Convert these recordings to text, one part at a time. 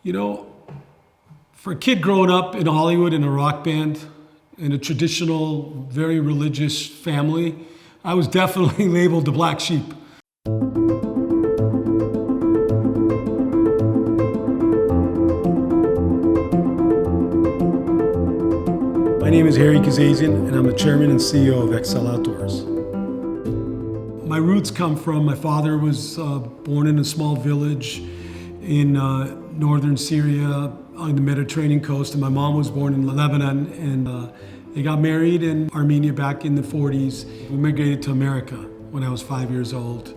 You know, for a kid growing up in Hollywood in a rock band, in a traditional, very religious family, I was definitely labeled the black sheep. My name is Kazazian, and I'm the chairman and CEO of Exxel Outdoors. My roots come from, my father was born in a small village in northern Syria on the Mediterranean coast, and my mom was born in Lebanon, and they got married in Armenia back in the 40s. We migrated to America when I was 5 years old.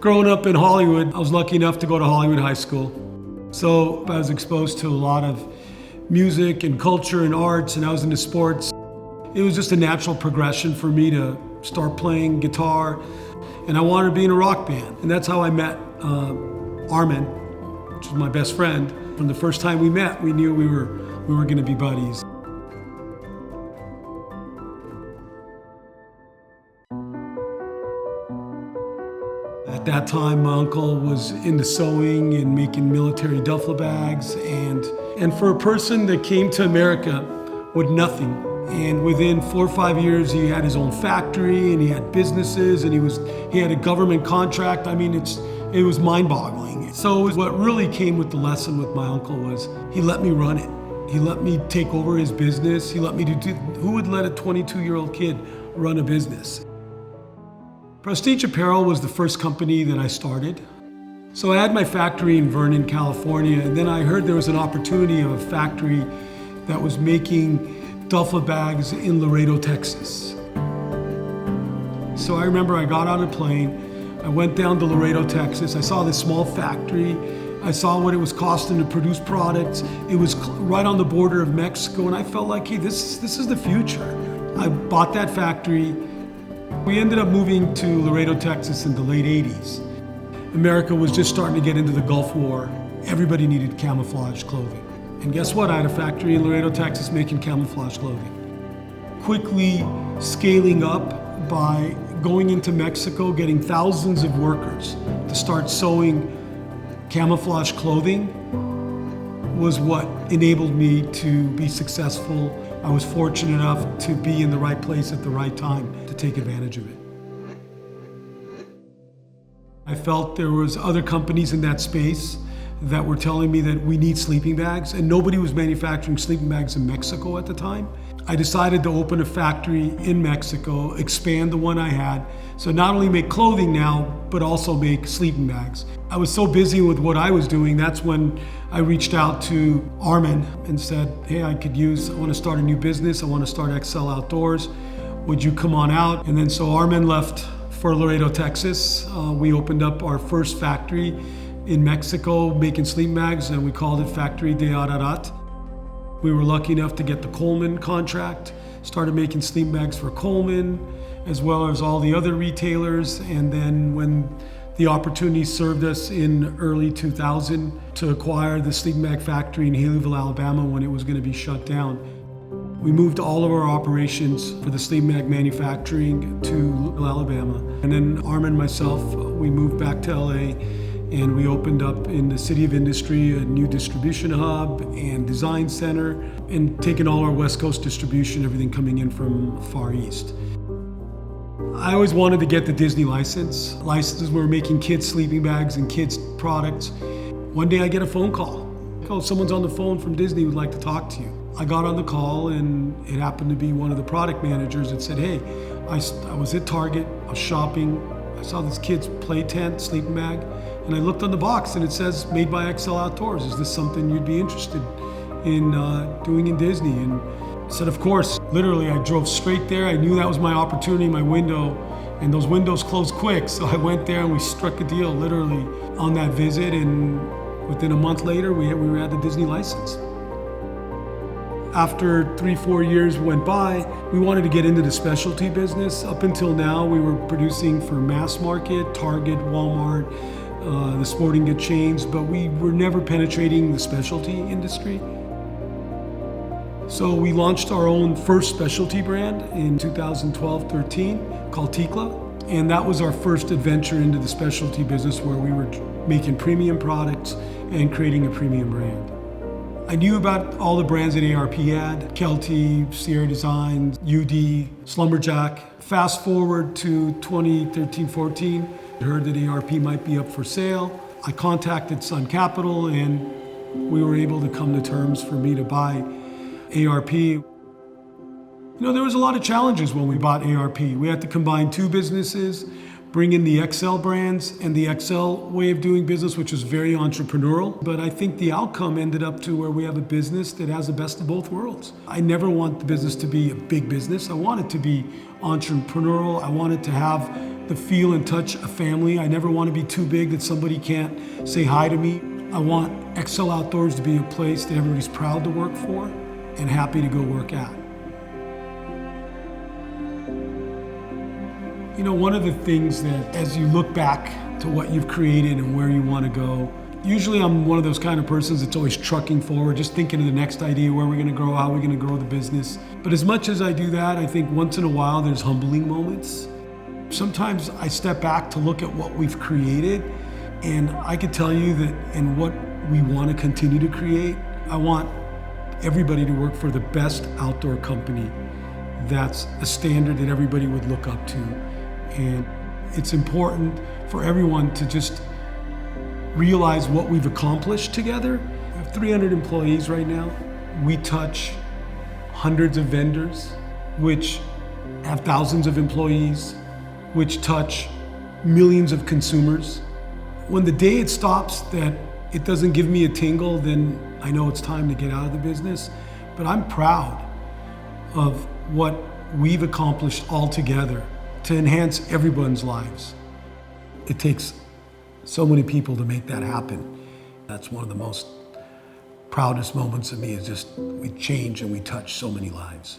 Growing up in Hollywood, I was lucky enough to go to Hollywood High School. So I was exposed to a lot of music and culture and arts, and I was into sports. It was just a natural progression for me to start playing guitar, and I wanted to be in a rock band. And that's how I met Armin, which was my best friend. From the first time we met, we knew we were going to be buddies. At that time, my uncle was into sewing and making military duffel bags, and for a person that came to America with nothing, and within 4 or 5 years, he had his own factory and he had businesses and he had a government contract. I mean, it was mind-boggling. So what really came with the lesson with my uncle was he let me run it. He let me take over his business. He let me do. Who would let a 22-year-old kid run a business? Prestige Apparel was the first company that I started. So I had my factory in Vernon, California, and then I heard there was an opportunity of a factory that was making duffel bags in Laredo, Texas. So I remember I got on a plane, I went down to Laredo, Texas. I saw this small factory. I saw what it was costing to produce products. It was right on the border of Mexico, and I felt like, hey, this is the future. I bought that factory. We ended up moving to Laredo, Texas in the late 80s. America was just starting to get into the Gulf War. Everybody needed camouflage clothing. And guess what? I had a factory in Laredo, Texas making camouflage clothing. Quickly scaling up by going into Mexico, getting thousands of workers to start sewing camouflage clothing was what enabled me to be successful. I was fortunate enough to be in the right place at the right time to take advantage of it. I felt there was other companies in that space that were telling me that we need sleeping bags, and nobody was manufacturing sleeping bags in Mexico at the time. I decided to open a factory in Mexico, expand the one I had, so not only make clothing now, but also make sleeping bags. I was so busy with what I was doing, that's when I reached out to Armin and said, hey, I want to start a new business, I want to start Exxel Outdoors, would you come on out? And then so Armin left for Laredo, Texas. We opened up our first factory in Mexico making sleeping bags, and we called it Factory de Ararat. We were lucky enough to get the Coleman contract, started making sleeping bags for Coleman, as well as all the other retailers. And then when the opportunity served us in early 2000 to acquire the sleeping bag factory in Haleyville, Alabama, when it was going to be shut down, we moved all of our operations for the sleeping bag manufacturing to Alabama. And then Armin and myself, we moved back to LA, and we opened up in the City of Industry a new distribution hub and design center, and taking all our West Coast distribution, everything coming in from Far East. I always wanted to get the Disney license. Licenses were making kids sleeping bags and kids products. One day I get a phone call. Oh, someone's on the phone from Disney would like to talk to you. I got on the call, and it happened to be one of the product managers that said, hey, I was at Target, I was shopping, I saw this kid's play tent, sleeping bag, and I looked on the box and it says, made by Exxel Outdoors. Is this something you'd be interested in doing in Disney? And I said, of course. Literally, I drove straight there. I knew that was my opportunity, my window, and those windows closed quick. So I went there and we struck a deal literally on that visit, and within a month later, we had the Disney license. After 3-4 years went by, we wanted to get into the specialty business. Up until now, we were producing for mass market, Target, Walmart, the sporting goods chains, but we were never penetrating the specialty industry. So we launched our own first specialty brand in 2012-13 called Tikla, and that was our first adventure into the specialty business, where we were making premium products and creating a premium brand. I knew about all the brands that ARP had, Kelty, Sierra Design, UD, Slumberjack. Fast forward to 2013-14, I heard that ARP might be up for sale. I contacted Sun Capital and we were able to come to terms for me to buy ARP. You know, there was a lot of challenges when we bought ARP. We had to combine two businesses, bring in the Exxel brands and the Exxel way of doing business, which was very entrepreneurial. But I think the outcome ended up to where we have a business that has the best of both worlds. I never want the business to be a big business. I want it to be entrepreneurial. I want it to have the feel and touch of family. I never want to be too big that somebody can't say hi to me. I want Exxel Outdoors to be a place that everybody's proud to work for and happy to go work at. You know, one of the things that as you look back to what you've created and where you want to go, usually I'm one of those kind of persons that's always trucking forward, just thinking of the next idea, where we're going to grow, how we're going to grow the business. But as much as I do that, I think once in a while there's humbling moments. Sometimes I step back to look at what we've created, and I could tell you that in what we want to continue to create, I want everybody to work for the best outdoor company. That's a standard that everybody would look up to. And it's important for everyone to just realize what we've accomplished together. We have 300 employees right now. We touch hundreds of vendors, which have thousands of employees, which touch millions of consumers. When the day it stops that it doesn't give me a tingle, then I know it's time to get out of the business. But I'm proud of what we've accomplished all together to enhance everyone's lives. It takes so many people to make that happen. That's one of the most proudest moments of me, is just we change and we touch so many lives.